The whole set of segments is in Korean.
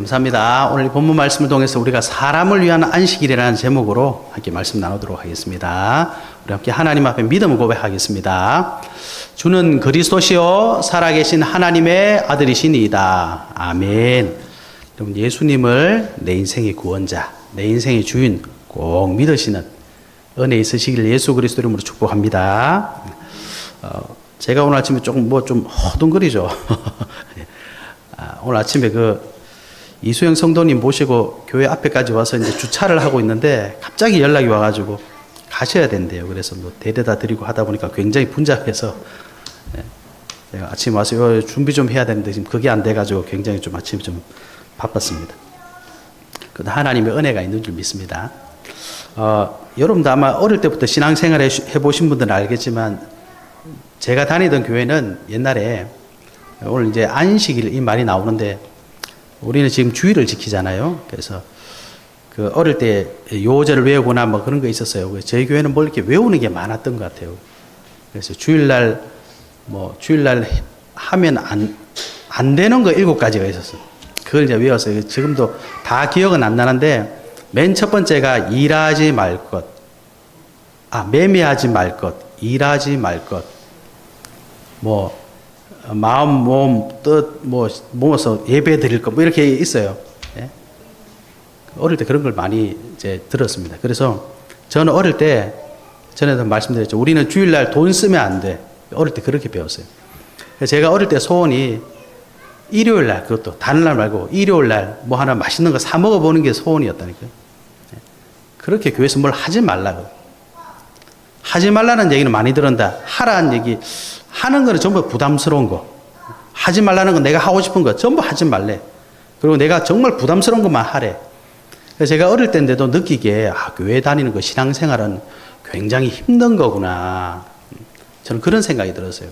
감사합니다. 오늘 이 본문 말씀을 통해서 우리가 사람을 위한 안식일이라는 제목으로 함께 말씀 나누도록 하겠습니다. 우리 함께 하나님 앞에 믿음을 고백하겠습니다. 주는 그리스도시요 살아계신 하나님의 아들이시니이다. 아멘. 여러분, 예수님을 내 인생의 구원자, 내 인생의 주인 꼭 믿으시는 은혜 있으시길 예수 그리스도 이름으로 축복합니다. 제가 오늘 아침에 조금 허둥거리죠. 오늘 아침에 이수영 성도님 모시고 교회 앞에까지 와서 이제 주차를 하고 있는데 갑자기 연락이 와가지고 가셔야 된대요. 그래서 데려다 드리고 하다 보니까 굉장히 분주해서 제가 아침에 와서 준비 좀 해야 되는데 지금 그게 안 돼가지고 굉장히 좀 아침에 좀 바빴습니다. 그런데 하나님의 은혜가 있는 줄 믿습니다. 여러분도 아마 어릴 때부터 신앙생활 해보신 분들은 알겠지만 제가 다니던 교회는 옛날에 오늘 이제 안식일 이 말이 나오는데 우리는 지금 주일을 지키잖아요. 그래서 어릴 때 요절을 외우거나 뭐 그런 거 있었어요. 저희 교회는 뭘 이렇게 외우는 게 많았던 것 같아요. 그래서 주일날 하면 안 되는 거 7가지가 있었어요. 그걸 이제 외웠어요. 지금도 다 기억은 안 나는데 맨 첫 번째가 일하지 말 것, 매매하지 말 것, 일하지 말 것, 마음, 몸, 뜻, 모아서 예배 드릴 것, 이렇게 있어요. 예? 어릴 때 그런 걸 많이 이제 들었습니다. 그래서 저는 어릴 때, 전에도 말씀드렸죠. 우리는 주일날 돈 쓰면 안 돼. 어릴 때 그렇게 배웠어요. 제가 어릴 때 소원이 일요일날, 그것도 다른 날 말고 일요일날 하나 맛있는 거 사 먹어보는 게 소원이었다니까요. 예? 그렇게 교회에서 뭘 하지 말라고. 하지 말라는 얘기는 많이 들었다. 하라는 얘기, 하는 거는 전부 부담스러운 거. 하지 말라는 건 내가 하고 싶은 거 전부 하지 말래. 그리고 내가 정말 부담스러운 것만 하래. 그래서 제가 어릴 때인데도 느끼기에 교회 다니는 거 신앙생활은 굉장히 힘든 거구나. 저는 그런 생각이 들었어요.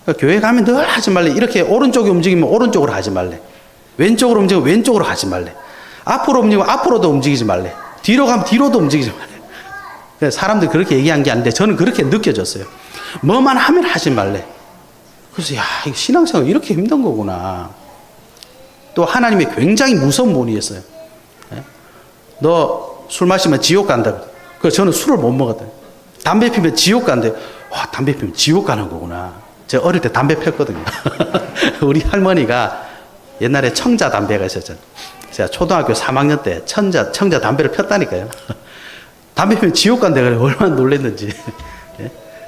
그러니까 교회 가면 늘 하지 말래. 이렇게 오른쪽이 움직이면 오른쪽으로 하지 말래. 왼쪽으로 움직이면 왼쪽으로 하지 말래. 앞으로 움직이면 앞으로도 움직이지 말래. 뒤로 가면 뒤로도 움직이지 말래. 사람들이 그렇게 얘기한 게 아닌데 저는 그렇게 느껴졌어요. 뭐만 하면 하지 말래. 그래서 이거 신앙생활 이렇게 힘든 거구나. 또 하나님이 굉장히 무서운 분이었어요. 너 술 마시면 지옥 간다. 그래서 저는 술을 못 먹었다. 담배 피면 지옥 간대. 담배 피면 지옥 가는 거구나. 제가 어릴 때 담배 폈거든요. 우리 할머니가 옛날에 청자 담배가 있었잖아요. 제가 초등학교 3학년 때 청자 담배를 폈다니까요. 담배 피면 지옥 간대. 그래 얼마나 놀랐는지.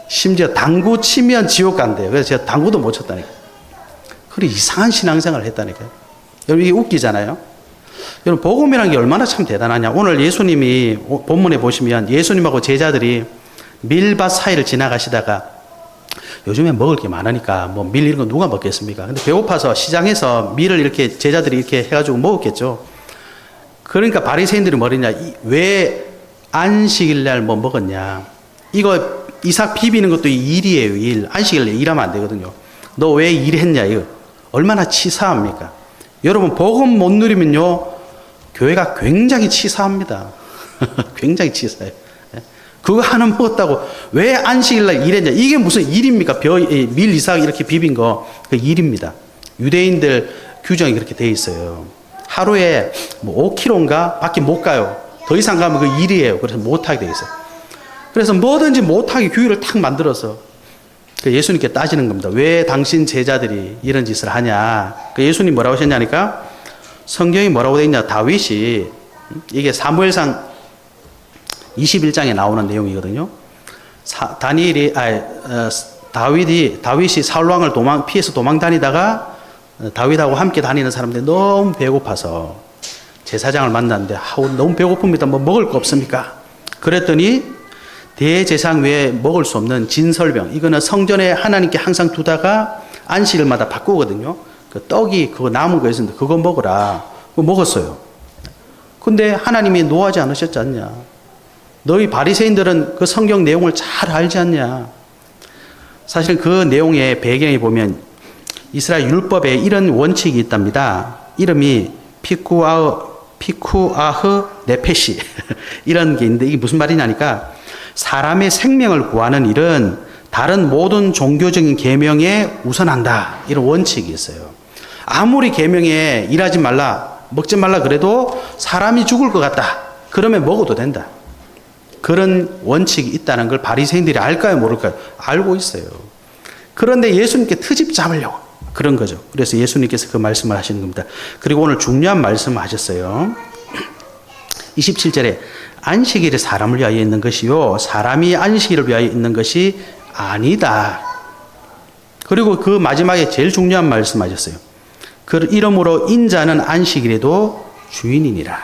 심지어 당구 치면 지옥 간대요. 그래서 제가 당구도 못 쳤다니까요. 그래 이상한 신앙생활을 했다니까요. 여러분 이게 웃기잖아요. 여러분 복음이라는 게 얼마나 참 대단하냐. 오늘 예수님이 본문에 보시면 예수님하고 제자들이 밀밭 사이를 지나가시다가 요즘에 먹을 게 많으니까 밀 이런 거 누가 먹겠습니까? 근데 배고파서 시장에서 밀을 이렇게 제자들이 이렇게 해가지고 먹었겠죠. 그러니까 바리새인들이 뭐랬냐. 왜 안식일 날 먹었냐. 이거 이삭 비비는 것도 일이에요. 일. 안식일 날 일하면 안 되거든요. 너 왜 일했냐 이거. 얼마나 치사합니까? 여러분 복음 못 누리면요 교회가 굉장히 치사합니다. 굉장히 치사해요. 그거 하나 먹었다고 왜 안식일 날 일했냐. 이게 무슨 일입니까? 밀 이삭 이렇게 비빈 거 그 일입니다. 유대인들 규정이 그렇게 돼 있어요. 하루에 5km인가 밖에 못 가요. 더 이상 가면 그 일이에요. 그래서 못하게 돼 있어요. 그래서 뭐든지 못하게 규율을 탁 만들어서 예수님께 따지는 겁니다. 왜 당신 제자들이 이런 짓을 하냐. 예수님 뭐라고 하셨냐니까 성경이 뭐라고 되어 있냐. 다윗이 이게 사무엘상 21장에 나오는 내용이거든요. 다윗이 사울왕을 피해서 도망 다니다가 다윗하고 함께 다니는 사람들이 너무 배고파서 제사장을 만났는데 너무 배고픕니다. 먹을 거 없습니까? 그랬더니 대제사장 외에 먹을 수 없는 진설병, 이거는 성전에 하나님께 항상 두다가 안식일마다 바꾸거든요. 떡이 그거 남은 거 있었는데 그거 먹으라. 그거 먹었어요. 근데 하나님이 노하지 않으셨지 않냐. 너희 바리새인들은 그 성경 내용을 잘 알지 않냐. 사실 그 내용의 배경에 보면 이스라엘 율법에 이런 원칙이 있답니다. 이름이 피쿠아흐 네페시 이런 게 있는데 이게 무슨 말이냐니까 사람의 생명을 구하는 일은 다른 모든 종교적인 계명에 우선한다. 이런 원칙이 있어요. 아무리 계명에 일하지 말라. 먹지 말라 그래도 사람이 죽을 것 같다. 그러면 먹어도 된다. 그런 원칙이 있다는 걸 바리새인들이 알까요, 모를까요? 알고 있어요. 그런데 예수님께 트집 잡으려고 그런 거죠. 그래서 예수님께서 그 말씀을 하시는 겁니다. 그리고 오늘 중요한 말씀을 하셨어요. 27절에 안식일에 사람을 위하여 있는 것이요 사람이 안식일을 위하여 있는 것이 아니다. 그리고 그 마지막에 제일 중요한 말씀 하셨어요. 그 이러므로 인자는 안식일에도 주인이니라.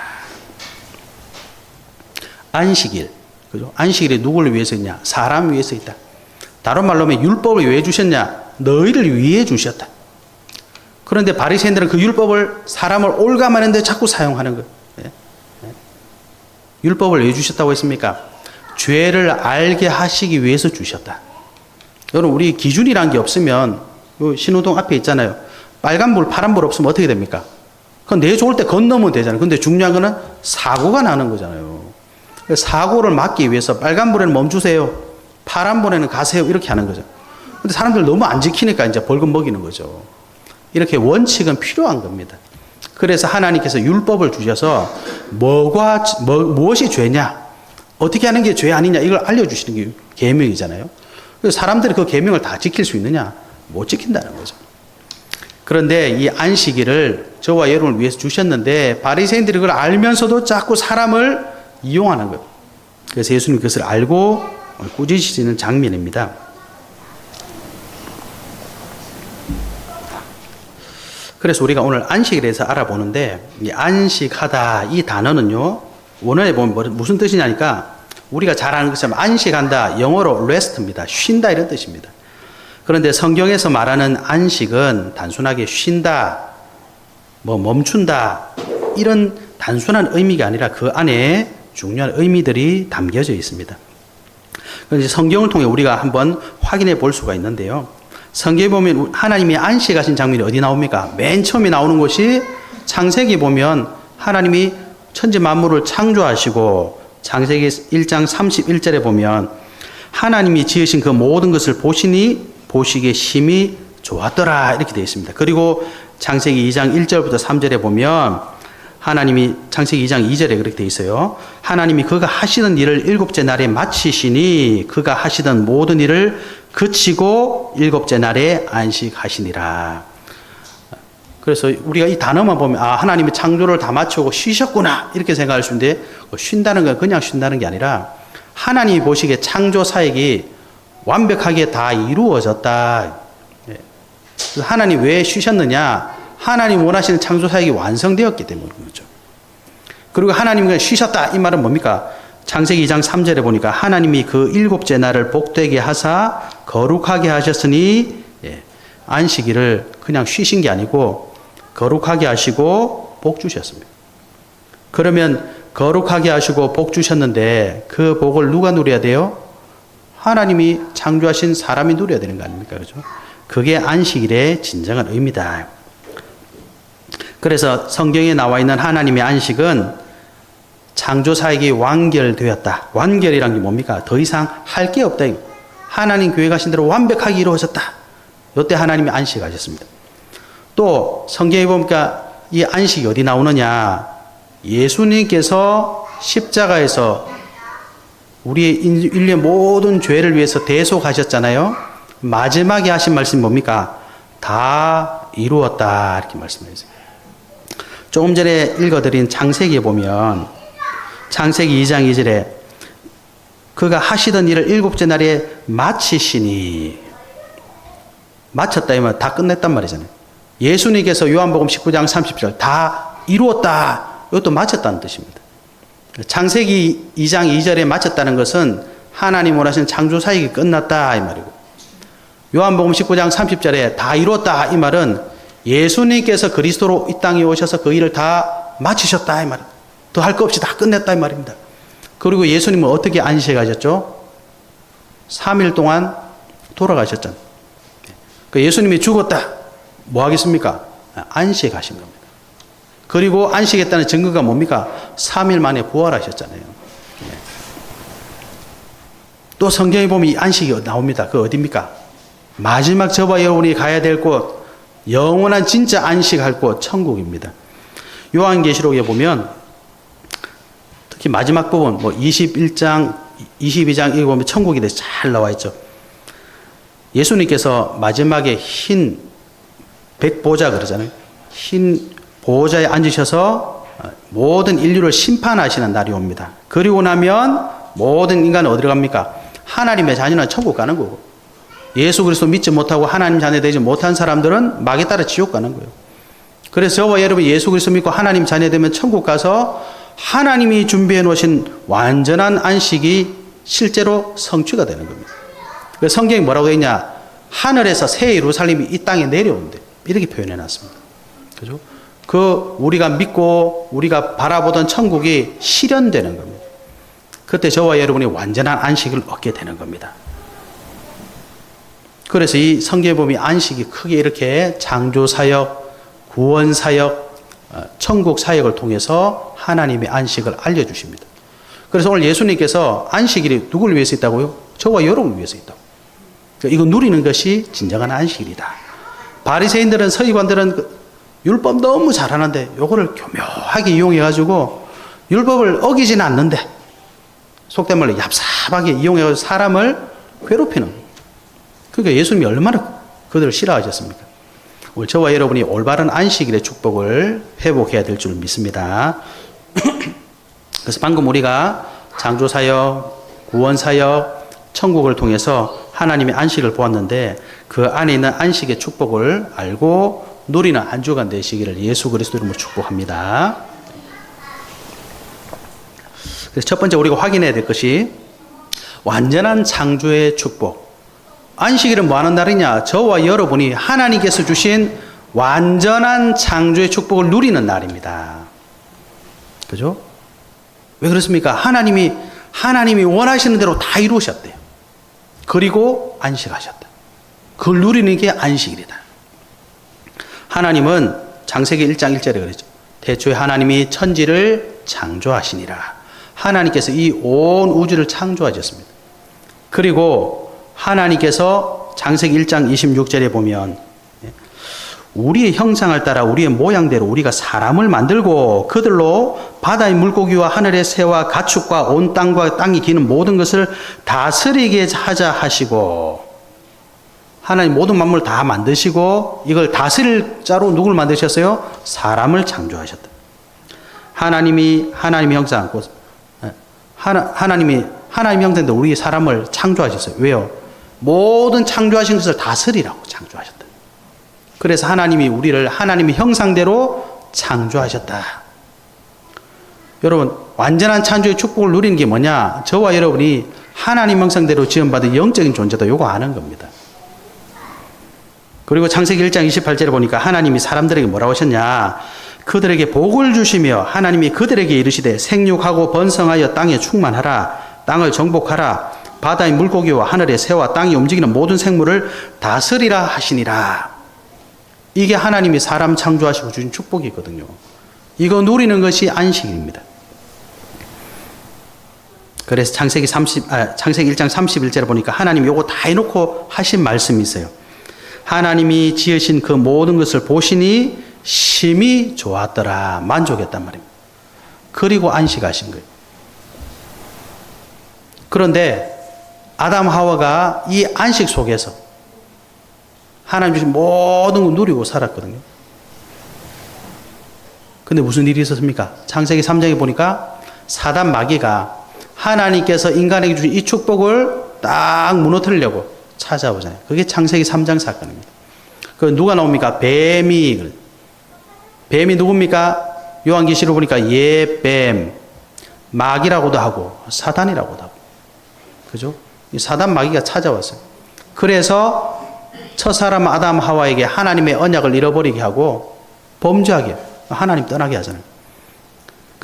안식일, 그죠? 안식일에 누구를 위해서 있냐? 사람 위해서 있다. 다른 말로 하면 율법을 왜 주셨냐? 너희를 위해 주셨다. 그런데 바리새인들은 그 율법을 사람을 올감하는데 자꾸 사용하는 거예요. 율법을 왜 주셨다고 했습니까? 죄를 알게 하시기 위해서 주셨다. 여러분, 우리 기준이란 게 없으면 신호등 앞에 있잖아요. 빨간불, 파란불 없으면 어떻게 됩니까? 그건 내 좋을 때 건너면 되잖아요. 근데 중요한 거는 사고가 나는 거잖아요. 사고를 막기 위해서 빨간불에는 멈추세요. 파란불에는 가세요. 이렇게 하는 거죠. 근데 사람들 너무 안 지키니까 이제 벌금 먹이는 거죠. 이렇게 원칙은 필요한 겁니다. 그래서 하나님께서 율법을 주셔서 무엇이 죄냐, 어떻게 하는 게 죄 아니냐 이걸 알려주시는 게 계명이잖아요. 그래서 사람들이 그 계명을 다 지킬 수 있느냐? 못 지킨다는 거죠. 그런데 이 안식일을 저와 여러분을 위해서 주셨는데 바리새인들이 그걸 알면서도 자꾸 사람을 이용하는 거예요. 그래서 예수님 그것을 알고 꾸짖으시는 장면입니다. 그래서 우리가 오늘 안식에 대해서 알아보는데 이 안식하다 이 단어는요 원어에 보면 무슨 뜻이냐니까 우리가 잘 아는 것처럼 안식한다 영어로 rest입니다. 쉰다 이런 뜻입니다. 그런데 성경에서 말하는 안식은 단순하게 쉰다, 멈춘다 이런 단순한 의미가 아니라 그 안에 중요한 의미들이 담겨져 있습니다. 그래서 성경을 통해 우리가 한번 확인해 볼 수가 있는데요. 성경에 보면 하나님이 안식하신 장면이 어디 나옵니까? 맨 처음에 나오는 곳이 창세기 보면 하나님이 천지 만물을 창조하시고 창세기 1장 31절에 보면 하나님이 지으신 그 모든 것을 보시니 보시기에 심히 좋았더라 이렇게 되어 있습니다. 그리고 창세기 2장 1절부터 3절에 보면 하나님이 창세기 2장 2절에 그렇게 되어 있어요. 하나님이 그가 하시던 일을 일곱째 날에 마치시니 그가 하시던 모든 일을 그치고 일곱째 날에 안식하시니라. 그래서 우리가 이 단어만 보면 하나님이 창조를 다 마치고 쉬셨구나 이렇게 생각할 수 있는데 쉰다는 건 그냥 쉰다는 게 아니라 하나님이 보시기에 창조 사역이 완벽하게 다 이루어졌다. 하나님 왜 쉬셨느냐? 하나님 원하시는 창조 사역이 완성되었기 때문인 거죠. 그리고 하나님이 쉬셨다 이 말은 뭡니까? 창세기 2장 3절에 보니까 하나님이 그 일곱째 날을 복되게 하사 거룩하게 하셨으니 안식일을 그냥 쉬신 게 아니고 거룩하게 하시고 복 주셨습니다. 그러면 거룩하게 하시고 복 주셨는데 그 복을 누가 누려야 돼요? 하나님이 창조하신 사람이 누려야 되는 거 아닙니까? 그죠? 그게 안식일의 진정한 의미다. 그래서 성경에 나와 있는 하나님의 안식은 창조 사역이 완결되었다. 완결이란 게 뭡니까? 더 이상 할 게 없다. 하나님 계획하신 대로 완벽하게 이루어졌다. 이때 하나님이 안식하셨습니다. 또 성경에 보니까 이 안식이 어디 나오느냐? 예수님께서 십자가에서 우리의 인류의 모든 죄를 위해서 대속하셨잖아요. 마지막에 하신 말씀이 뭡니까? 다 이루었다 이렇게 말씀하셨어요. 조금 전에 읽어드린 창세기에 보면 창세기 2장 2절에 그가 하시던 일을 일곱째 날에 마치시니 마쳤다 이면 다 끝냈단 말이잖아요. 예수님께서 요한복음 19장 30절 다 이루었다 이것도 마쳤다는 뜻입니다. 창세기 2장 2절에 마쳤다는 것은 하나님 원하시는 창조 사역이 끝났다 이 말이고 요한복음 19장 30절에 다 이루었다 이 말은 예수님께서 그리스도로 이 땅에 오셔서 그 일을 다 마치셨다 이 말입니다. 더 할 거 없이 다 끝냈다 이 말입니다. 그리고 예수님은 어떻게 안식하셨죠? 3일 동안 돌아가셨잖아요. 예수님이 죽었다. 뭐 하겠습니까? 안식하신 겁니다. 그리고 안식했다는 증거가 뭡니까? 3일 만에 부활하셨잖아요. 또 성경에 보면 이 안식이 나옵니다. 그 어디입니까? 마지막 저와 여러분이 가야 될 곳, 영원한 진짜 안식할 곳, 천국입니다. 요한계시록에 보면 특히 마지막 부분 21장, 22장 이거 보면 천국에 대해서 잘 나와 있죠. 예수님께서 마지막에 흰 백보좌 그러잖아요. 흰 보좌에 앉으셔서 모든 인류를 심판하시는 날이 옵니다. 그리고 나면 모든 인간은 어디로 갑니까? 하나님의 자녀는 천국 가는 거고, 예수 그리스도 믿지 못하고 하나님 자녀 되지 못한 사람들은 막에 따라 지옥 가는 거예요. 그래서 저와 여러분 예수 그리스도 믿고 하나님 자녀 되면 천국 가서 하나님이 준비해 놓으신 완전한 안식이 실제로 성취가 되는 겁니다. 그래서 성경이 뭐라고 되어 있냐? 하늘에서 새 예루살렘이 이 땅에 내려온대. 이렇게 표현해 놨습니다. 그죠? 그 우리가 믿고 우리가 바라보던 천국이 실현되는 겁니다. 그때 저와 여러분이 완전한 안식을 얻게 되는 겁니다. 그래서 이 성경에 보면 안식이 크게 이렇게 창조사역, 구원사역, 천국사역을 통해서 하나님의 안식을 알려주십니다. 그래서 오늘 예수님께서 안식일이 누구를 위해서 있다고요? 저와 여러분을 위해서 있다고. 이거 누리는 것이 진정한 안식일이다. 바리새인들은, 서기관들은 율법 너무 잘하는데 요거를 교묘하게 이용해가지고 율법을 어기지는 않는데 속된 말로 얍삽하게 이용해가지고 사람을 괴롭히는 거예요. 그러니까 예수님이 얼마나 그들을 싫어하셨습니까? 오늘 저와 여러분이 올바른 안식일의 축복을 회복해야 될 줄 믿습니다. 그래서 방금 우리가 창조사역, 구원사역, 천국을 통해서 하나님의 안식을 보았는데 그 안에 있는 안식의 축복을 알고 누리는 한 주간 되시기를 예수 그리스도 이름으로 축복합니다. 그래서 첫 번째 우리가 확인해야 될 것이 완전한 창조의 축복. 안식일은 뭐 하는 날이냐? 저와 여러분이 하나님께서 주신 완전한 창조의 축복을 누리는 날입니다. 그죠? 왜 그렇습니까? 하나님이 원하시는 대로 다 이루셨대요. 그리고 안식하셨다. 그걸 누리는 게 안식일이다. 하나님은 창세기 1장 1절에 그랬죠. 태초에 하나님이 천지를 창조하시니라. 하나님께서 이 온 우주를 창조하셨습니다. 그리고 하나님께서 창세기 1장 26절에 보면 우리의 형상을 따라 우리의 모양대로 우리가 사람을 만들고 그들로 바다의 물고기와 하늘의 새와 가축과 온 땅과 땅이 기는 모든 것을 다스리게 하자 하시고, 하나님 모든 만물을 다 만드시고 이걸 다스릴 자로 누구를 만드셨어요? 사람을 창조하셨다. 하나님의 형상, 하나님의 형상대로 우리 사람을 창조하셨어요. 왜요? 모든 창조하신 것을 다스리라고 창조하셨다. 그래서 하나님이 우리를 하나님의 형상대로 창조하셨다. 여러분, 완전한 창조의 축복을 누리는 게 뭐냐? 저와 여러분이 하나님 형상대로 지음받은 영적인 존재다. 요거 아는 겁니다. 그리고 창세기 1장 28절에 보니까 하나님이 사람들에게 뭐라고 하셨냐? 그들에게 복을 주시며 하나님이 그들에게 이르시되 생육하고 번성하여 땅에 충만하라. 땅을 정복하라. 바다의 물고기와 하늘의 새와 땅이 움직이는 모든 생물을 다스리라 하시니라. 이게 하나님이 사람 창조하시고 주신 축복이거든요. 이거 누리는 것이 안식입니다. 그래서 창세기 1장 31절에 보니까 하나님이 요거 다 해놓고 하신 말씀이 있어요. 하나님이 지으신 그 모든 것을 보시니 심히 좋았더라. 만족했단 말입니다. 그리고 안식하신 거예요. 그런데 아담 하와가 이 안식 속에서 하나님 주신 모든 걸 누리고 살았거든요. 근데 무슨 일이 있었습니까? 창세기 3장에 보니까 사단 마귀가 하나님께서 인간에게 주신 이 축복을 딱 무너뜨리려고 찾아오잖아요. 그게 창세기 3장 사건입니다. 그 누가 나옵니까? 뱀이 누굽니까? 요한계시록 보니까 예뱀, 마귀라고도 하고 사단이라고도 하고. 그죠? 이 사단 마귀가 찾아왔어요. 그래서 첫 사람 아담 하와에게 하나님의 언약을 잃어버리게 하고 범죄하게, 하나님 떠나게 하잖아요.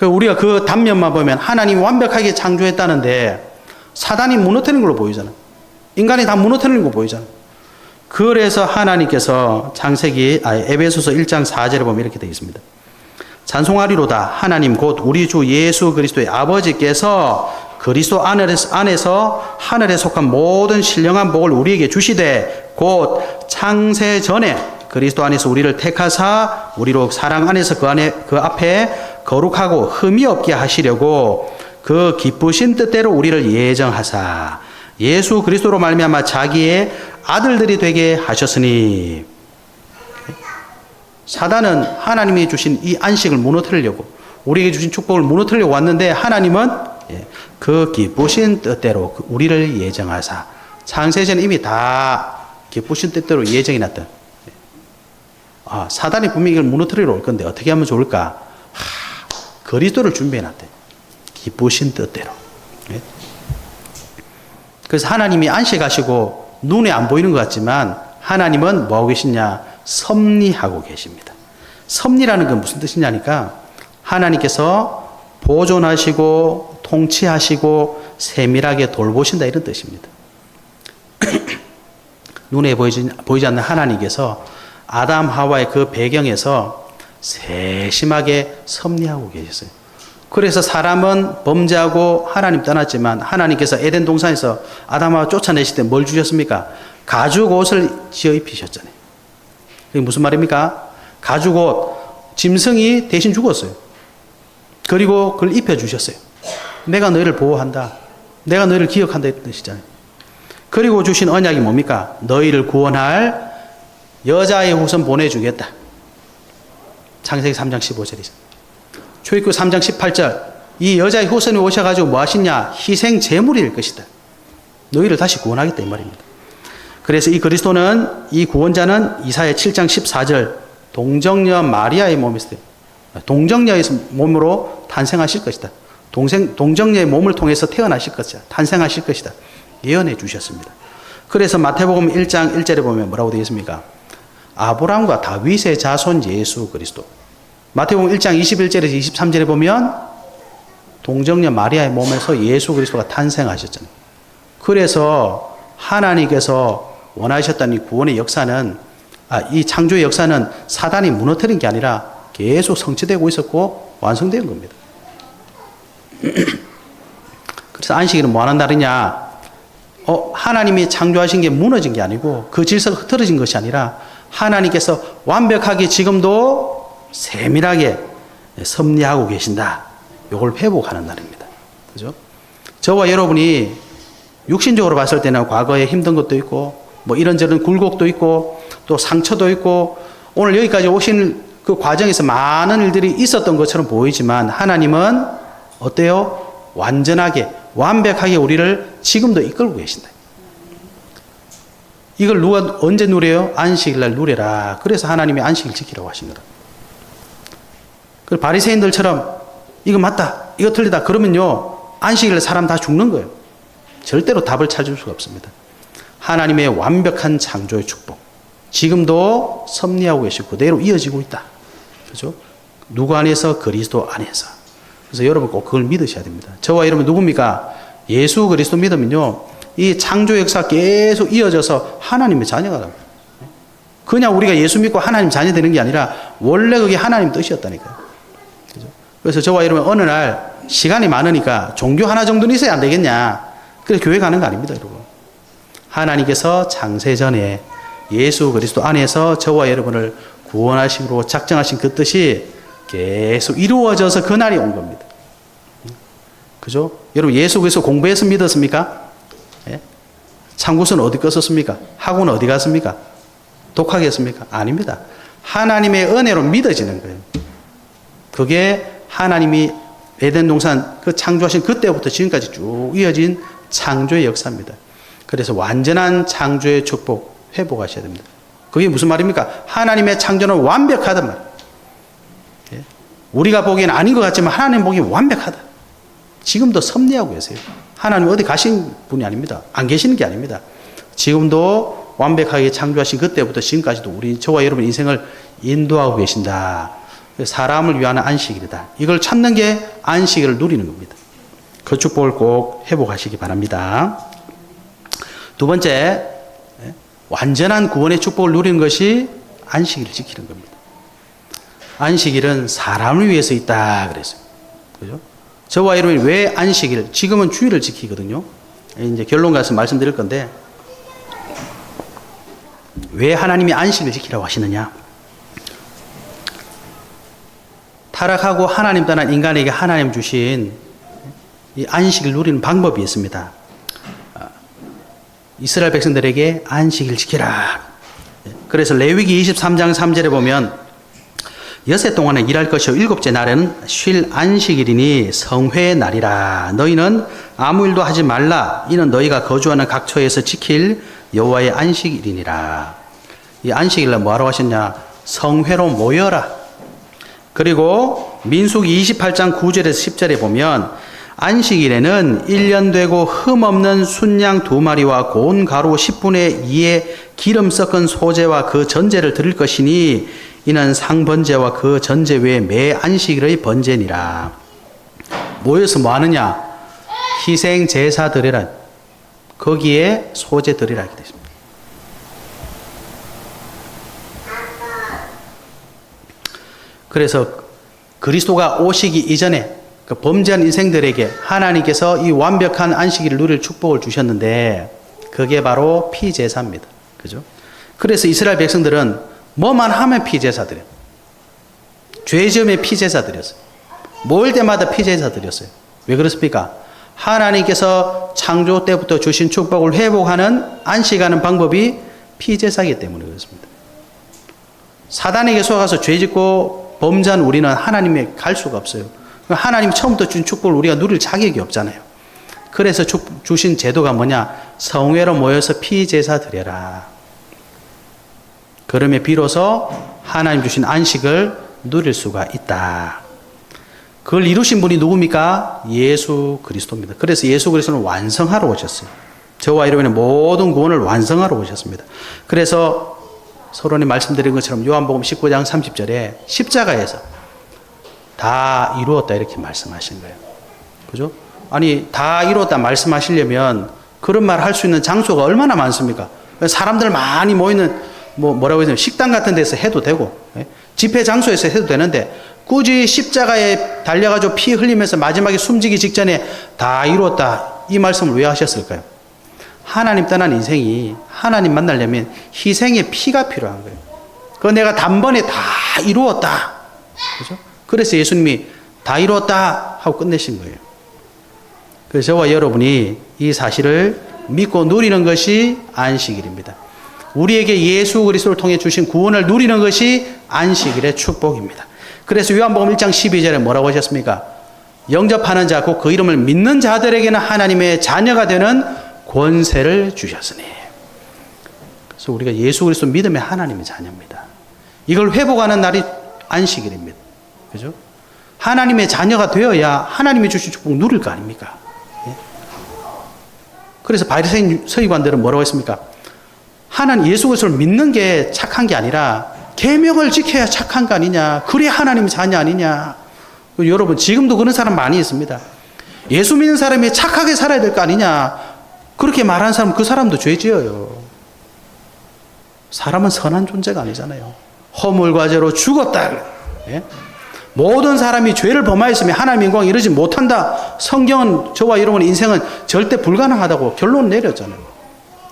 우리가 그 단면만 보면 하나님이 완벽하게 창조했다는데 사단이 무너뜨리는 걸로 보이잖아요. 인간이 다 무너뜨리는 거 보이잖아요. 그래서 하나님께서 에베소서 1장 4절에 보면 이렇게 되어 있습니다. 찬송하리로다. 하나님 곧 우리 주 예수 그리스도의 아버지께서 그리스도 안에서 하늘에 속한 모든 신령한 복을 우리에게 주시되 곧 창세 전에 그리스도 안에서 우리를 택하사 우리로 사랑 안에서 그 앞에 거룩하고 흠이 없게 하시려고 그 기쁘신 뜻대로 우리를 예정하사 예수 그리스도로 말미암아 자기의 아들들이 되게 하셨으니. 사단은 하나님이 주신 이 안식을 무너뜨리려고, 우리에게 주신 축복을 무너뜨리려고 왔는데, 하나님은 그 기쁘신 뜻대로 우리를 예정하사, 창세전에 이미 다 기쁘신 뜻대로 예정이 났던, 사단이 분명히 이걸 무너뜨리러 올 건데 어떻게 하면 좋을까? 그리스도를 준비해놨대. 기쁘신 뜻대로. 그래서 하나님이 안식하시고 눈에 안 보이는 것 같지만 하나님은 뭐하고 계시냐? 섭리하고 계십니다. 섭리라는 건 무슨 뜻이냐니까, 하나님께서 보존하시고 통치하시고 세밀하게 돌보신다, 이런 뜻입니다. 눈에 보이지 않는 하나님께서 아담 하와의 그 배경에서 세심하게 섭리하고 계셨어요. 그래서 사람은 범죄하고 하나님 떠났지만 하나님께서 에덴 동산에서 아담 하와 쫓아내실 때 뭘 주셨습니까? 가죽 옷을 지어 입히셨잖아요. 그게 무슨 말입니까? 가죽 옷, 짐승이 대신 죽었어요. 그리고 그걸 입혀주셨어요. 내가 너희를 보호한다, 내가 너희를 기억한다, 이런 뜻이잖아요. 그리고 주신 언약이 뭡니까? 너희를 구원할 여자의 후손 보내주겠다. 창세기 3장 15절이죠. 출애굽 3장 18절, 이 여자의 후손이 오셔가지고 뭐 하시냐? 희생 제물일 것이다. 너희를 다시 구원하겠다, 이 말입니다. 그래서 이 그리스도는, 이 구원자는 이사야 7장 14절, 동정녀 마리아의 몸에서, 동정녀의 몸으로 탄생하실 것이다. 동정녀의 몸을 통해서 태어나실 것이다. 탄생하실 것이다. 예언해 주셨습니다. 그래서 마태복음 1장 1절에 보면 뭐라고 되어 있습니까? 아브라함과 다윗의 자손 예수 그리스도. 마태복음 1장 21절에서 23절에 보면 동정녀 마리아의 몸에서 예수 그리스도가 탄생하셨잖아요. 그래서 하나님께서 원하셨던 이 구원의 역사는, 이 창조의 역사는 사단이 무너뜨린 게 아니라 계속 성취되고 있었고 완성된 겁니다. 그래서 안식일은 뭐 하는 날이냐? 하나님이 창조하신 게 무너진 게 아니고 그 질서가 흐트러진 것이 아니라 하나님께서 완벽하게 지금도 세밀하게 섭리하고 계신다. 이걸 회복하는 날입니다. 그죠? 저와 여러분이 육신적으로 봤을 때는 과거에 힘든 것도 있고, 뭐 이런저런 굴곡도 있고, 또 상처도 있고, 오늘 여기까지 오신 그 과정에서 많은 일들이 있었던 것처럼 보이지만 하나님은 어때요? 완전하게, 완벽하게 우리를 지금도 이끌고 계신다. 이걸 누가 언제 누려요? 안식일날 누려라. 그래서 하나님이 안식일 지키라고 하십니다. 그 바리새인들처럼 이거 맞다, 이거 틀리다 그러면요, 안식일에 사람 다 죽는 거예요. 절대로 답을 찾을 수가 없습니다. 하나님의 완벽한 창조의 축복, 지금도 섭리하고 계시고 그대로 이어지고 있다. 그죠? 누구 안에서? 그리스도 안에서. 그래서 여러분 꼭 그걸 믿으셔야 됩니다. 저와 여러분 누굽니까? 예수 그리스도 믿으면요, 이 창조 역사 계속 이어져서 하나님의 자녀가 됩니다. 그냥 우리가 예수 믿고 하나님 자녀 되는 게 아니라 원래 그게 하나님 뜻이었다니까요. 그죠? 그래서 저와 여러분 어느 날 시간이 많으니까 종교 하나 정도는 있어야 안 되겠냐? 그래서 교회 가는 거 아닙니다, 여러분. 하나님께서 창세전에 예수 그리스도 안에서 저와 여러분을 구원하시기로 작정하신 그 뜻이 계속 이루어져서 그날이 온 겁니다. 그죠? 여러분 예수 그리스도 공부해서 믿었습니까? 예? 참고서는 어디 껐었습니까? 학원 어디 갔습니까? 독학에 했습니까? 아닙니다. 하나님의 은혜로 믿어지는 거예요. 그게 하나님이 에덴 동산 그 창조하신 그때부터 지금까지 쭉 이어진 창조의 역사입니다. 그래서 완전한 창조의 축복 회복하셔야 됩니다. 그게 무슨 말입니까? 하나님의 창조는 완벽하단 말이에요. 예? 우리가 보기엔 아닌 것 같지만 하나님 보기엔 완벽하다. 지금도 섭리하고 계세요. 하나님 어디 가신 분이 아닙니다. 안 계시는 게 아닙니다. 지금도 완벽하게 창조하신 그때부터 지금까지도 우리 저와 여러분 인생을 인도하고 계신다. 사람을 위한 안식일이다. 이걸 찾는 게 안식일을 누리는 겁니다. 그 축복을 꼭 회복하시기 바랍니다. 두 번째, 완전한 구원의 축복을 누리는 것이 안식일을 지키는 겁니다. 안식일은 사람을 위해서 있다 그랬어요. 그죠? 저와 여러분이 왜 안식일, 지금은 주일을 지키거든요. 이제 결론 가서 말씀드릴 건데, 왜 하나님이 안식을 지키라고 하시느냐? 타락하고 하나님 떠난 인간에게 하나님 주신 이 안식을 누리는 방법이 있습니다. 이스라엘 백성들에게 안식을 지키라. 그래서 레위기 23장 3절에 보면 여세 동안은 일할 것이요 일곱째 날에는 쉴 안식일이니 성회의 날이라. 너희는 아무 일도 하지 말라. 이는 너희가 거주하는 각 처에서 지킬 여호와의 안식일이니라. 이 안식일날 뭐하러 하셨냐? 성회로 모여라. 그리고 민수기 28장 9절에서 10절에 보면 안식일에는 1년 되고 흠없는 순양 2마리와 고운 가루 10분의 2의 기름 섞은 소재와 그 전제를 드릴 것이니 이는 상번제와 그 전제 외에 매 안식일의 번제니라. 모여서 뭐 하느냐? 희생 제사 드리라. 거기에 소재 드리라 이렇게 되십니다. 그래서 그리스도가 오시기 이전에 그 범죄한 인생들에게 하나님께서 이 완벽한 안식일을 누릴 축복을 주셨는데 그게 바로 피제사입니다. 그죠? 그래서 이스라엘 백성들은 뭐만 하면 피제사 드려요. 죄 지음에 피제사 드렸어요. 모일 때마다 피제사 드렸어요. 왜 그렇습니까? 하나님께서 창조 때부터 주신 축복을 회복하는 안식하는 방법이 피제사이기 때문에 그렇습니다. 사단에게 속아서 죄 짓고 범죄한 우리는 하나님에 갈 수가 없어요. 하나님이 처음부터 준 축복을 우리가 누릴 자격이 없잖아요. 그래서 주신 제도가 뭐냐? 성회로 모여서 피제사 드려라. 그러면 비로소 하나님 주신 안식을 누릴 수가 있다. 그걸 이루신 분이 누굽니까? 예수 그리스도입니다. 그래서 예수 그리스도는 완성하러 오셨어요. 저와 여러분의 모든 구원을 완성하러 오셨습니다. 그래서 서론에 말씀드린 것처럼 요한복음 19장 30절에 십자가에서 다 이루었다 이렇게 말씀하신 거예요. 그죠? 아니 다 이루었다 말씀하시려면 그런 말 할 수 있는 장소가 얼마나 많습니까? 사람들 많이 모이는 뭐라고 해야 되나 식당 같은 데서 해도 되고 집회 장소에서 해도 되는데 굳이 십자가에 달려가지고 피 흘리면서 마지막에 숨지기 직전에 다 이루었다 이 말씀을 왜 하셨을까요? 하나님 떠난 인생이 하나님 만나려면 희생의 피가 필요한 거예요. 그거 내가 단번에 다 이루었다. 그죠? 그래서 예수님이 다 이루었다 하고 끝내신 거예요. 그래서 저와 여러분이 이 사실을 믿고 누리는 것이 안식일입니다. 우리에게 예수 그리스도를 통해 주신 구원을 누리는 것이 안식일의 축복입니다. 그래서 요한복음 1장 12절에 뭐라고 하셨습니까? 영접하는 자, 곧 그 이름을 믿는 자들에게는 하나님의 자녀가 되는 권세를 주셨으니. 그래서 우리가 예수 그리스도 믿으면 하나님의 자녀입니다. 이걸 회복하는 날이 안식일입니다. 그죠? 하나님의 자녀가 되어야 하나님이 주신 축복 누릴 거 아닙니까? 예? 그래서 바리새인 서기관들은 뭐라고 했습니까? 하나님 예수 그리스도를 믿는 게 착한 게 아니라 계명을 지켜야 착한 거 아니냐? 그래야 하나님의 자녀 아니냐? 여러분 지금도 그런 사람 많이 있습니다. 예수 믿는 사람이 착하게 살아야 될 거 아니냐? 그렇게 말하는 사람 그 사람도 죄 지어요. 사람은 선한 존재가 아니잖아요. 허물과 죄로 죽었다. 예? 모든 사람이 죄를 범하였으면 하나님의 영광 이루지 못한다. 성경은 저와 여러분의 인생은 절대 불가능하다고 결론 내렸잖아요.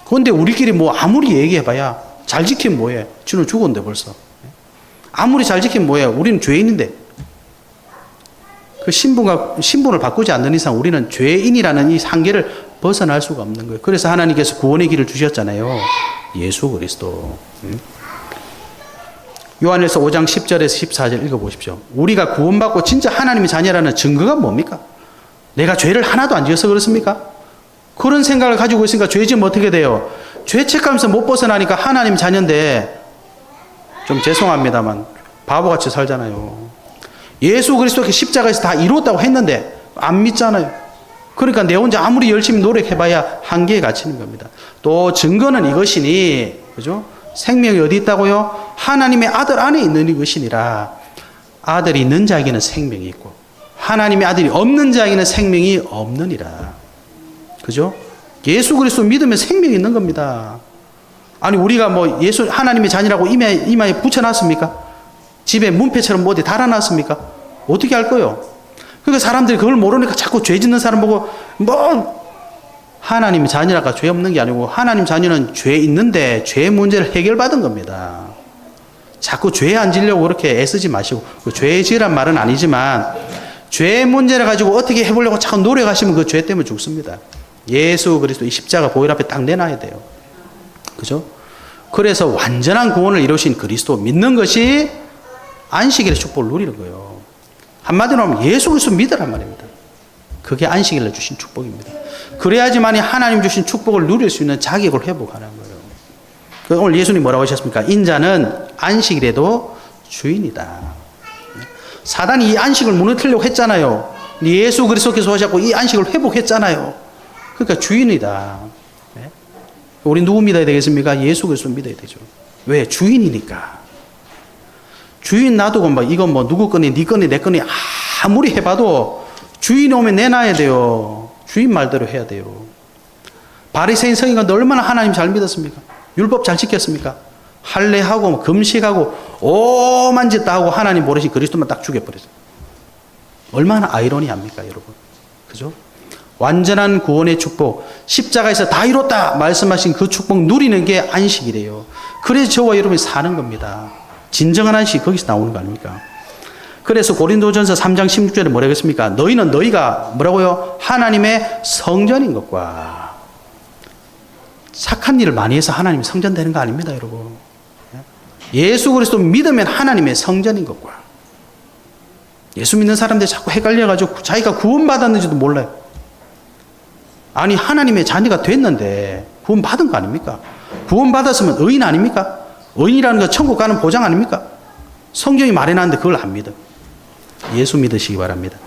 그런데 우리끼리 뭐 아무리 얘기해봐야 잘 지키면 뭐해? 주는 죽었는데 벌써. 아무리 잘 지키면 뭐해? 우리는 죄인인데. 그 신분을 바꾸지 않는 이상 우리는 죄인이라는 이 한계를 벗어날 수가 없는 거예요. 그래서 하나님께서 구원의 길을 주셨잖아요. 예수 그리스도. 요한일서 5장 10절에서 14절 읽어보십시오. 우리가 구원받고 진짜 하나님의 자녀라는 증거가 뭡니까? 내가 죄를 하나도 안 지어서 그렇습니까? 그런 생각을 가지고 있으니까 죄 지으면 어떻게 돼요? 죄책감에서 못 벗어나니까 하나님 자녀인데 좀 죄송합니다만 바보같이 살잖아요. 예수 그리스도께 십자가에서 다 이루었다고 했는데 안 믿잖아요. 그러니까 내 혼자 아무리 열심히 노력해봐야 한계에 갇히는 겁니다. 또 증거는 이것이니, 그죠? 생명이 어디 있다고요? 하나님의 아들 안에 있는 이것이니라. 아들이 있는 자에게는 생명이 있고 하나님의 아들이 없는 자에게는 생명이 없느니라. 그죠? 예수 그리스도 믿으면 생명이 있는 겁니다. 아니 우리가 뭐 예수 하나님의 자녀라고 이마에 붙여놨습니까? 집에 문패처럼 뭐 어디 달아놨습니까? 어떻게 할 거요? 그러니까 사람들이 그걸 모르니까 자꾸 죄 짓는 사람 보고 뭐 하나님 자녀라가 죄 없는 게 아니고 하나님 자녀는 죄 있는데 죄 문제를 해결받은 겁니다. 자꾸 죄에 앉으려고 그렇게 애쓰지 마시고, 죄 지으란 말은 아니지만 죄 문제를 가지고 어떻게 해보려고 자꾸 노력하시면 그 죄 때문에 죽습니다. 예수 그리스도 이 십자가 보혈 앞에 딱 내놔야 돼요. 그죠? 그래서 완전한 구원을 이루신 그리스도 믿는 것이 안식일의 축복을 누리는 거예요. 한마디로 하면 예수 그리스도 믿으란 말입니다. 그게 안식일에 주신 축복입니다. 그래야지만이 하나님 주신 축복을 누릴 수 있는 자격을 회복하는 거예요. 오늘 예수님 뭐라고 하셨습니까? 인자는 안식일에도 주인이다. 사단이 이 안식을 무너뜨리려고 했잖아요. 예수 그리스도께서 오셨고 이 안식을 회복했잖아요. 그러니까 주인이다. 우리 누구 믿어야 되겠습니까? 예수 그리스도 믿어야 되죠. 왜? 주인이니까. 주인 놔두고 이건 누구 거니 네 거니 내 거니 아무리 해봐도 주인이 오면 내놔야 돼요. 주인 말대로 해야 돼요. 바리새인 서기관도 얼마나 하나님 잘 믿었습니까? 율법 잘 지켰습니까? 할례하고 금식하고 오만 짓 다 하고 하나님 모르신 그리스도만 딱 죽여버렸어요. 얼마나 아이러니합니까, 여러분? 그죠? 완전한 구원의 축복, 십자가에서 다 이뤘다 말씀하신 그 축복 누리는 게 안식이래요. 그래서 저와 여러분이 사는 겁니다. 진정한 안식이 거기서 나오는 거 아닙니까? 그래서 고린도전서 3장 16절에 뭐라고 했습니까? 너희가 뭐라고요? 하나님의 성전인 것과 착한 일을 많이 해서 하나님이 성전되는 거 아닙니다, 여러분. 예수 그리스도 믿으면 하나님의 성전인 것과 예수 믿는 사람들이 자꾸 헷갈려가지고 자기가 구원받았는지도 몰라요. 아니 하나님의 자녀가 됐는데 구원받은 거 아닙니까? 구원받았으면 의인 아닙니까? 의인이라는 건 천국 가는 보장 아닙니까? 성경이 말해놨는데 그걸 안 믿어. 예수 믿으시기 바랍니다.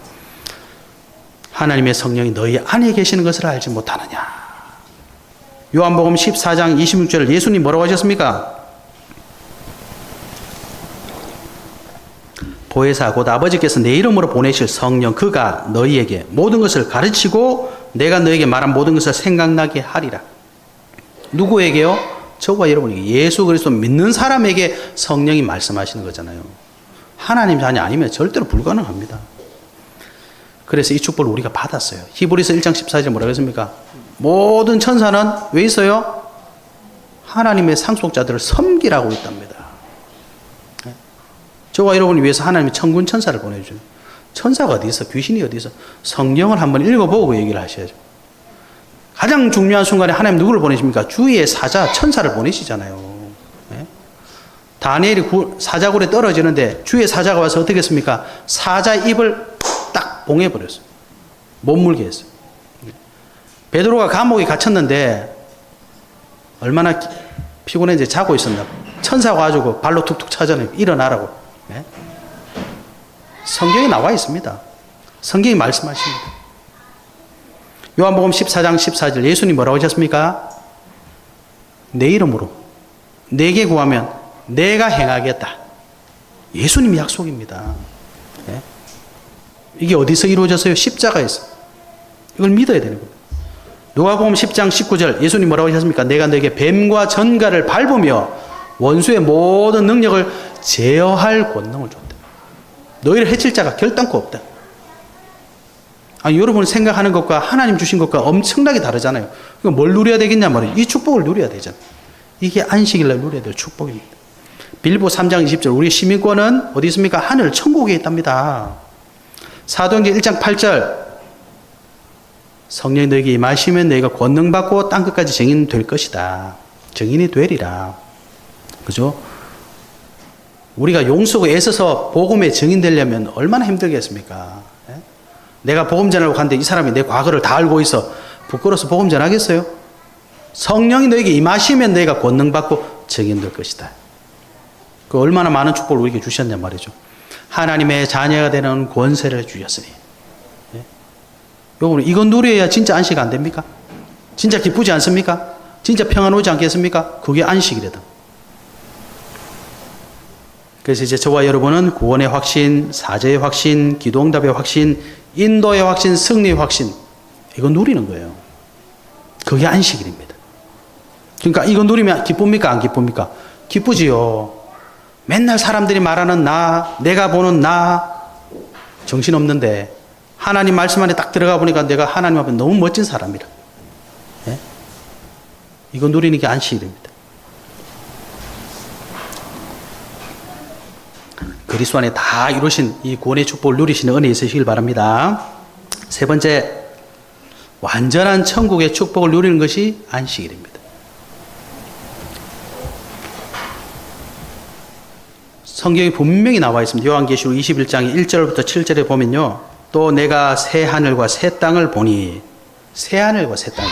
하나님의 성령이 너희 안에 계시는 것을 알지 못하느냐. 요한복음 14장 26절 예수님 뭐라고 하셨습니까? 보혜사 곧 아버지께서 내 이름으로 보내실 성령 그가 너희에게 모든 것을 가르치고 내가 너에게 말한 모든 것을 생각나게 하리라. 누구에게요? 저와 여러분에게, 예수 그리스도 믿는 사람에게 성령이 말씀하시는 거잖아요. 하나님 자녀 아니면 절대로 불가능합니다. 그래서 이 축복을 우리가 받았어요. 히브리서 1장 14절 뭐라고 했습니까? 모든 천사는 왜 있어요? 하나님의 상속자들을 섬기라고 있답니다. 저와 여러분을 위해서 하나님이 천군 천사를 보내주죠. 천사가 어디 있어? 귀신이 어디 있어? 성경을 한번 읽어보고 얘기를 하셔야죠. 가장 중요한 순간에 하나님 누구를 보내십니까? 주의 사자 천사를 보내시잖아요. 네? 다니엘이 사자굴에 떨어지는데 주의 사자가 와서 어떻게 했습니까? 사자 입을 딱 봉해버렸어요. 못 물게 했어요. 베드로가 감옥에 갇혔는데 얼마나 피곤했는지 자고 있었나. 천사가 와가지고 발로 툭툭 차잖아요. 일어나라고. 네? 성경에 나와 있습니다. 성경이 말씀하십니다. 요한복음 14장 14절 예수님 뭐라고 하셨습니까? 내 이름으로 내게 구하면 내가 행하겠다. 예수님 약속입니다. 네? 이게 어디서 이루어졌어요? 십자가에서. 이걸 믿어야 되는 겁니다. 누가복음 10장 19절 예수님 뭐라고 하셨습니까? 내가 너에게 뱀과 전갈을 밟으며 원수의 모든 능력을 제어할 권능을 줬다. 너희를 해칠 자가 결단코 없다. 아니, 여러분이 생각하는 것과 하나님 주신 것과 엄청나게 다르잖아요. 그럼 뭘 누려야 되겠냐 말이에요. 이 축복을 누려야 되잖아요. 이게 안식일날 누려야 될 축복입니다. 빌보 3장 20절 우리 시민권은 어디 있습니까? 하늘 천국에 있답니다. 사도행전 1장 8절 성령이 너에게 임하시면 너희가 권능 받고 땅끝까지 증인 될 것이다. 증인이 되리라. 그죠? 우리가 용서고 애써서 복음의 증인 되려면 얼마나 힘들겠습니까? 예? 내가 복음 전하려고 갔는데 이 사람이 내 과거를 다 알고 있어. 부끄러워서 복음 전하겠어요? 성령이 너에게 임하시면 너희가 권능 받고 증인 될 것이다. 그 얼마나 많은 축복을 우리에게 주셨냐 말이죠. 하나님의 자녀가 되는 권세를 주셨으니. 예? 여러분 이건 누려야 진짜 안식 안 됩니까? 진짜 기쁘지 않습니까? 진짜 평안 오지 않겠습니까? 그게 안식이래다. 그래서 이제 저와 여러분은 구원의 확신, 사죄의 확신, 기도응답의 확신, 인도의 확신, 승리의 확신 이거 누리는 거예요. 그게 안식일입니다. 그러니까 이거 누리면 기쁩니까? 안 기쁩니까? 기쁘지요. 맨날 사람들이 말하는 나, 내가 보는 나 정신없는데 하나님 말씀 안에 딱 들어가 보니까 내가 하나님 앞에 너무 멋진 사람이라. 이거 누리는 게 안식이 됩니다. 그리스도 안에 다 이루신 이 구원의 축복을 누리시는 은혜 있으시길 바랍니다. 세 번째, 완전한 천국의 축복을 누리는 것이 안식이 됩니다. 성경에 분명히 나와 있습니다. 요한계시록 21장 1절부터 7절에 보면요. 또 내가 새 하늘과 새 땅을 보니, 새 하늘과 새 땅.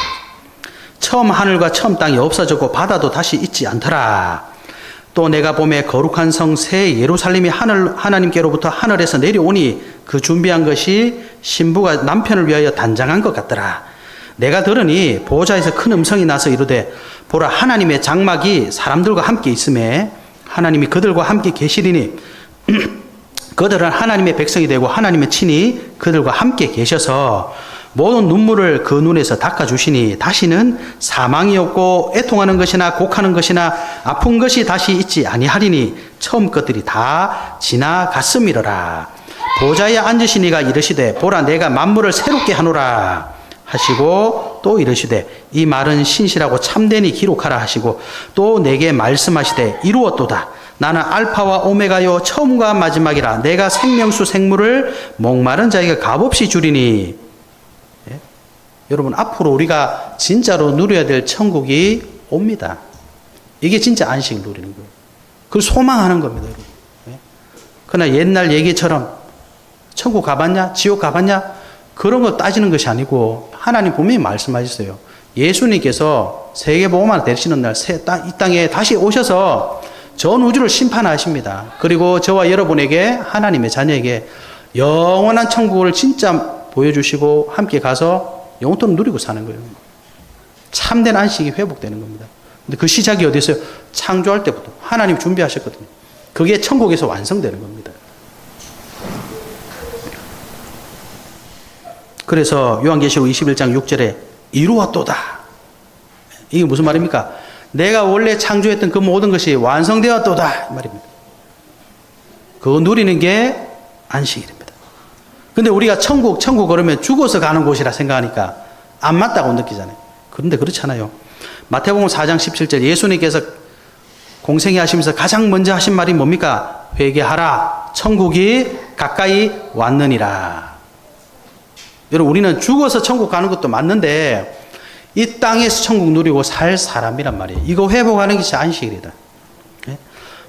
처음 하늘과 처음 땅이 없어졌고 바다도 다시 있지 않더라. 또 내가 보매 거룩한 성 새 예루살렘이 하나님께로부터 하늘에서 내려오니 그 준비한 것이 신부가 남편을 위하여 단장한 것 같더라. 내가 들으니 보호자에서 큰 음성이 나서 이르되 보라 하나님의 장막이 사람들과 함께 있음에 하나님이 그들과 함께 계시리니 그들은 하나님의 백성이 되고 하나님의 친히 그들과 함께 계셔서 모든 눈물을 그 눈에서 닦아주시니 다시는 사망이 없고 애통하는 것이나 곡하는 것이나 아픈 것이 다시 있지 아니하리니 처음 것들이 다 지나갔음이러라. 보좌에 앉으시니가 이르시되 보라 내가 만물을 새롭게 하노라 하시고 또 이르시되 이 말은 신실하고 참되니 기록하라 하시고 또 내게 말씀하시되 이루었도다. 나는 알파와 오메가요 처음과 마지막이라. 내가 생명수 생물을 목마른 자에게 값없이 주리니. 예? 여러분 앞으로 우리가 진짜로 누려야 될 천국이 옵니다. 이게 진짜 안식을 누리는 거예요. 그걸 소망하는 겁니다. 여러분. 예? 그러나 옛날 얘기처럼 천국 가봤냐? 지옥 가봤냐? 그런 거 따지는 것이 아니고 하나님 분명히 말씀하셨어요. 예수님께서 세계복음화를 되시는 날 이 땅에 다시 오셔서 전 우주를 심판하십니다. 그리고 저와 여러분에게 하나님의 자녀에게 영원한 천국을 진짜 보여주시고 함께 가서 영원토록 누리고 사는 거예요. 참된 안식이 회복되는 겁니다. 근데 그 시작이 어디 있어요? 창조할 때부터 하나님 준비하셨거든요. 그게 천국에서 완성되는 겁니다. 그래서 요한계시록 21장 6절에 이루었도다. 이게 무슨 말입니까? 내가 원래 창조했던 그 모든 것이 완성되었도다 이 말입니다. 그거 누리는 게 안식이 됩니다. 근데 우리가 천국 그러면 죽어서 가는 곳이라 생각하니까 안 맞다고 느끼잖아요. 그런데 그렇잖아요. 마태복음 4장 17절 예수님께서 공생애 하시면서 가장 먼저 하신 말이 뭡니까? 회개하라. 천국이 가까이 왔느니라. 여러분 우리는 죽어서 천국 가는 것도 맞는데 이 땅에서 천국 누리고 살 사람이란 말이에요. 이거 회복하는 것이 안식일이다. 네?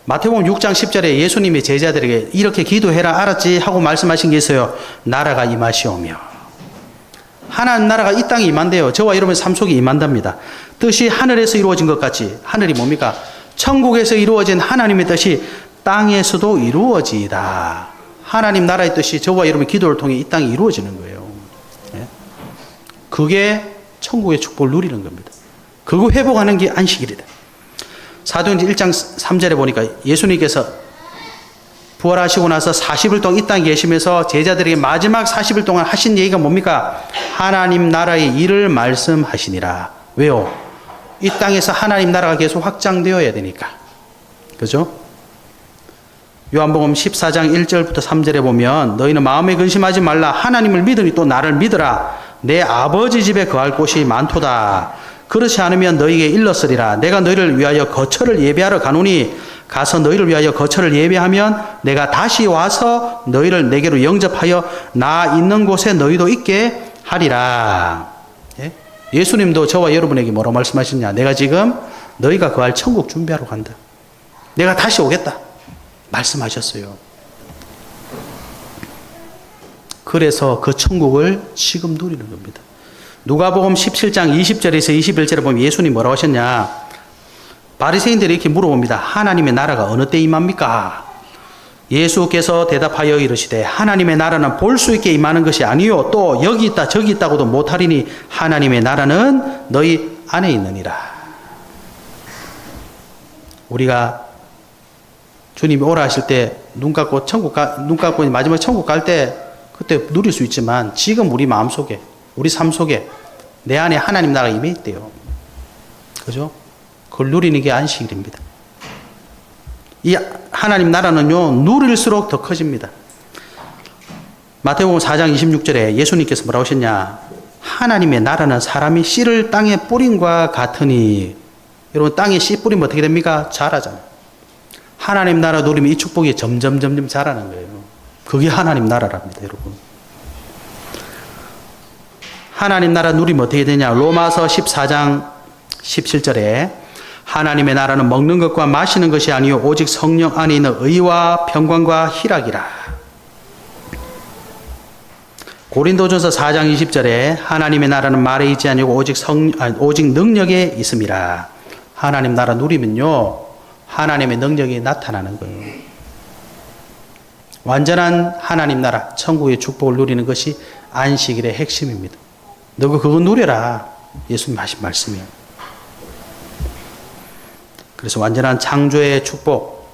마태복음 6장 10절에 예수님이 제자들에게 이렇게 기도해라 알았지? 하고 말씀하신 게 있어요. 나라가 임하시오며. 하나님 나라가 이 땅에 임한대요. 저와 여러분의 삶 속에 임한답니다. 뜻이 하늘에서 이루어진 것 같이 하늘이 뭡니까? 천국에서 이루어진 하나님의 뜻이 땅에서도 이루어지이다. 하나님 나라의 뜻이 저와 여러분의 기도를 통해 이 땅에 이루어지는 거예요. 네? 그게 천국의 축복을 누리는 겁니다. 그거 회복하는 게 안식일이다. 사도행전 1장 3절에 보니까 예수님께서 부활하시고 나서 40일 동안 이 땅에 계시면서 제자들에게 마지막 40일 동안 하신 얘기가 뭡니까? 하나님 나라의 일을 말씀하시니라. 왜요? 이 땅에서 하나님 나라가 계속 확장되어야 되니까. 그죠? 요한복음 14장 1절부터 3절에 보면 너희는 마음에 근심하지 말라. 하나님을 믿으니 또 나를 믿으라. 내 아버지 집에 거할 곳이 많도다. 그렇지 않으면 너희에게 일렀으리라. 내가 너희를 위하여 거처를 예배하러 가노니 가서 너희를 위하여 거처를 예배하면 내가 다시 와서 너희를 내게로 영접하여 나 있는 곳에 너희도 있게 하리라. 예? 예수님도 저와 여러분에게 뭐라고 말씀하셨냐? 내가 지금 너희가 거할 천국 준비하러 간다. 내가 다시 오겠다. 말씀하셨어요. 그래서 그 천국을 지금 누리는 겁니다. 누가복음 17장 20절에서 21절에 보면 예수님 뭐라고 하셨냐? 바리새인들이 이렇게 물어봅니다. 하나님의 나라가 어느 때 임합니까? 예수께서 대답하여 이르시되 하나님의 나라는 볼 수 있게 임하는 것이 아니요 또 여기 있다 저기 있다고도 못하리니 하나님의 나라는 너희 안에 있느니라. 우리가 주님이 오라 하실 때 눈 감고 마지막 천국 갈 때 그때 누릴 수 있지만 지금 우리 마음속에 우리 삶 속에 내 안에 하나님 나라가 임해 있대요. 그죠? 그걸 누리는 게 안식일입니다. 이 하나님 나라는요 누릴수록 더 커집니다. 마태복음 4장 26절에 예수님께서 뭐라고 하셨냐? 하나님의 나라는 사람이 씨를 땅에 뿌린과 같으니 여러분 땅에 씨 뿌리면 어떻게 됩니까? 자라잖아요. 하나님 나라 누리면 이 축복이 점점 자라는 거예요. 그게 하나님 나라랍니다, 여러분. 하나님 나라 누리면 어떻게 되냐? 로마서 14장 17절에 하나님의 나라는 먹는 것과 마시는 것이 아니요 오직 성령 안에 있는 의와 평강과 희락이라. 고린도전서 4장 20절에 하나님의 나라는 말에 있지 아니고 오직 능력에 있음이라. 하나님 나라 누리면요 하나님의 능력이 나타나는 거예요. 완전한 하나님 나라 천국의 축복을 누리는 것이 안식일의 핵심입니다. 너가 그거 누려라. 예수님 하신 말씀이에요. 그래서 완전한 창조의 축복.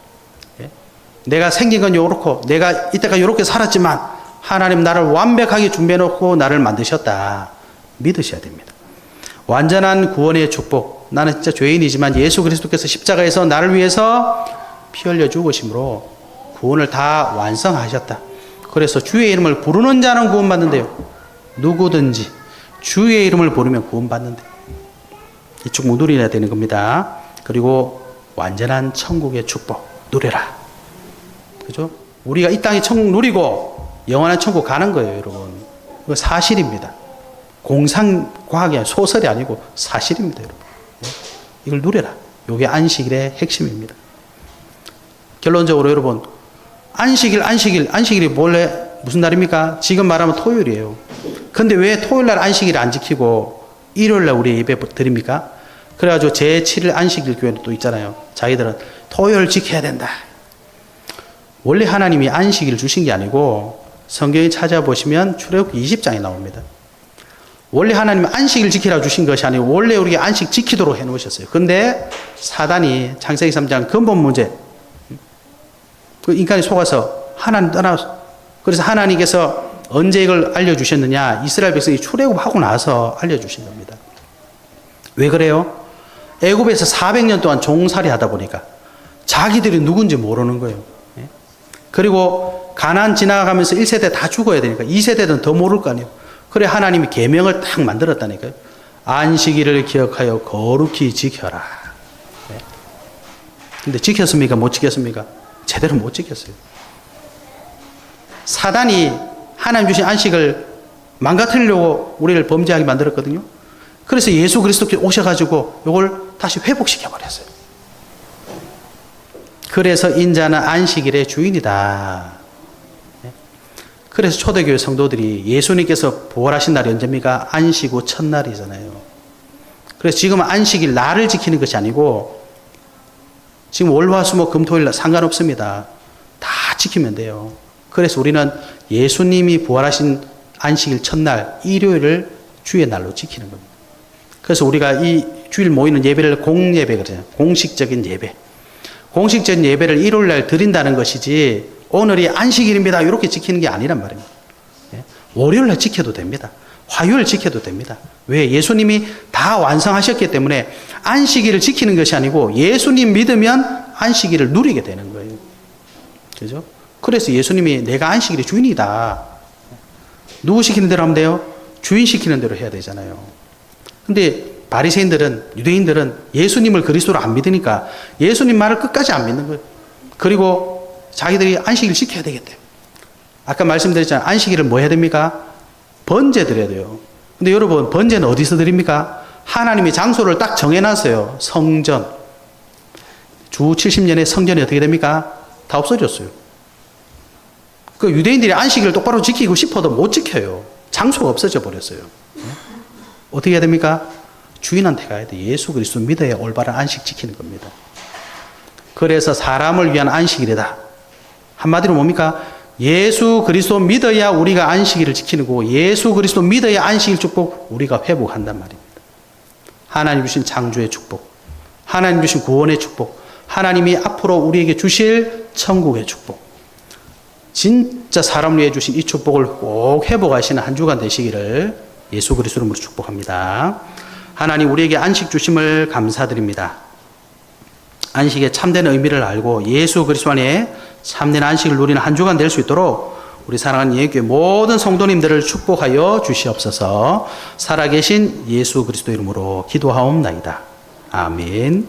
내가 생긴 건 요렇고 내가 이때가 요렇게 살았지만 하나님 나를 완벽하게 준비해 놓고 나를 만드셨다. 믿으셔야 됩니다. 완전한 구원의 축복. 나는 진짜 죄인이지만 예수 그리스도께서 십자가에서 나를 위해서 피 흘려 죽으심으로 구원을 다 완성하셨다. 그래서 주의 이름을 부르는 자는 구원받는데요. 누구든지 주의 이름을 부르면 구원받는데. 이 축복 누려야 되는 겁니다. 그리고 완전한 천국의 축복 누려라. 그죠? 우리가 이 땅의 천국 누리고 영원한 천국 가는 거예요, 여러분. 이거 사실입니다. 공상과학이 아니고 소설이 아니고 사실입니다, 여러분. 이걸 누려라. 이게 안식일의 핵심입니다. 결론적으로 여러분, 안식일이 원래 무슨 날입니까? 지금 말하면 토요일이에요. 근데 왜 토요일날 안식일 안 지키고 일요일날 우리 예배 드립니까? 그래가지고 제7일 안식일 교회도 또 있잖아요. 자기들은 토요일 지켜야 된다. 원래 하나님이 안식일 주신 게 아니고 성경에 찾아보시면 출애굽기 20장에 나옵니다. 원래 하나님은 안식일 지키라고 주신 것이 아니고 원래 우리가 안식 지키도록 해놓으셨어요. 근데 사단이 창세기 3장 근본 문제, 그 인간이 속아서 하나님 떠나서, 그래서 하나님께서 언제 이걸 알려주셨느냐? 이스라엘 백성이 출애굽하고 나서 알려주신 겁니다. 왜 그래요? 애굽에서 400년 동안 종살이 하다 보니까 자기들이 누군지 모르는 거예요. 그리고 가나안 지나가면서 1세대 다 죽어야 되니까 2세대는 더 모를 거 아니에요. 그래 하나님이 계명을 딱 만들었다니까요. 안식일을 기억하여 거룩히 지켜라. 근데 지켰습니까? 못 지켰습니까? 제대로 못 지켰어요. 사단이 하나님 주신 안식을 망가뜨리려고 우리를 범죄하게 만들었거든요. 그래서 예수 그리스도께 오셔가지고 이걸 다시 회복시켜 버렸어요. 그래서 인자는 안식일의 주인이다. 그래서 초대교회 성도들이 예수님께서 부활하신 날이 언제입니까? 안식 후 첫날이잖아요. 그래서 지금은 안식일 날을 지키는 것이 아니고 지금 월화수목 금토일 날 상관없습니다. 다 지키면 돼요. 그래서 우리는 예수님이 부활하신 안식일 첫날 일요일을 주의 날로 지키는 겁니다. 그래서 우리가 이 주일 모이는 예배를 공예배 그러잖아요. 공식적인 예배. 공식적인 예배를 일요일 날 드린다는 것이지 오늘이 안식일입니다. 이렇게 지키는 게 아니란 말입니다. 월요일 날 지켜도 됩니다. 화요일 지켜도 됩니다. 왜? 예수님이 다 완성하셨기 때문에 안식일을 지키는 것이 아니고 예수님 믿으면 안식일을 누리게 되는 거예요. 그죠? 그래서 예수님이 내가 안식일의 주인이다. 누구 시키는 대로 하면 돼요? 주인 시키는 대로 해야 되잖아요. 근데 바리새인들은, 유대인들은 예수님을 그리스도로 안 믿으니까 예수님 말을 끝까지 안 믿는 거예요. 그리고 자기들이 안식일 지켜야 되겠대요. 아까 말씀드렸잖아요. 안식일을 뭐 해야 됩니까? 번제 드려야 돼요. 근데 여러분, 번제는 어디서 드립니까? 하나님이 장소를 딱 정해놨어요. 성전. 주 70년에 성전이 어떻게 됩니까? 다 없어졌어요. 그 유대인들이 안식일을 똑바로 지키고 싶어도 못 지켜요. 장소가 없어져 버렸어요. 어떻게 해야 됩니까? 주인한테 가야 돼. 예수 그리스도 믿어야 올바른 안식 지키는 겁니다. 그래서 사람을 위한 안식일이다. 한마디로 뭡니까? 예수 그리스도 믿어야 우리가 안식일을 지키는 거고 예수 그리스도 믿어야 안식일 축복 우리가 회복한단 말입니다. 하나님 주신 창조의 축복, 하나님 주신 구원의 축복, 하나님이 앞으로 우리에게 주실 천국의 축복, 진짜 사람을 위해 주신 이 축복을 꼭 회복하시는 한 주간 되시기를 예수 그리스도 이름으로 축복합니다. 하나님 우리에게 안식 주심을 감사드립니다. 안식의 참된 의미를 알고 예수 그리스도 안에 참된 안식을 누리는 한 주간 될 수 있도록 우리 사랑하는 예교회 모든 성도님들을 축복하여 주시옵소서. 살아계신 예수 그리스도 이름으로 기도하옵나이다. 아멘.